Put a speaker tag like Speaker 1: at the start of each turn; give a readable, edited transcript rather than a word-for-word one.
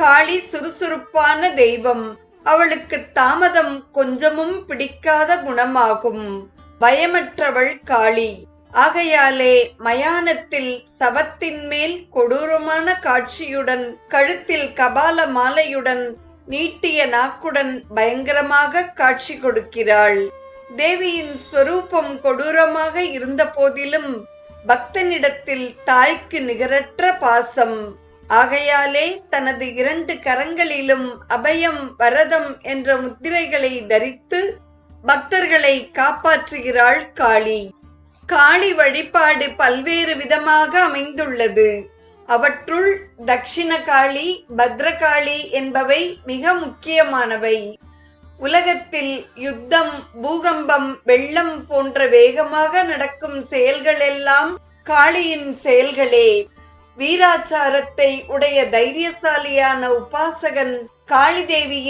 Speaker 1: காளி சுறுசுறுப்பான தெய்வம். அவளுக்கு தாமதம் கொஞ்சமும் பிடிக்காத குணமாகும். பயமற்றவள் காளி. ஆகையாலே மயானத்தில் சவத்தின் மேல் கொடூரமான காட்சியுடன், கழுத்தில் கபால மாலையுடன், நீட்டிய நாக்குடன் பயங்கரமாக காட்சி கொடுக்கிறாள். தேவியின் ஸ்வரூபம் கொடூரமாக இருந்த போதிலும் பக்தனிடத்தில் தாய்க்கு நிகரற்ற பாசம். ஆகையாலே தனது 2 கரங்களிலும் அபயம் வரதம் என்ற முத்திரைகளை தரித்து பக்தர்களை காப்பாற்றுகிறாள் காளி. காளி வழிபாடு பல்வேறு விதமாக அமைந்துள்ளது. அவற்றுள் தக்ஷிண காளி, பத்ரகாளி என்பவை மிக முக்கியமானவை. உலகத்தில் யுத்தம், பூகம்பம், வெள்ளம் போன்ற வேகமாக நடக்கும் செயல்களெல்லாம் காளியின் செயல்களே. வீராச்சாரத்தை உடைய தைரியசாலியான உபாசகன் காளி தேவியின்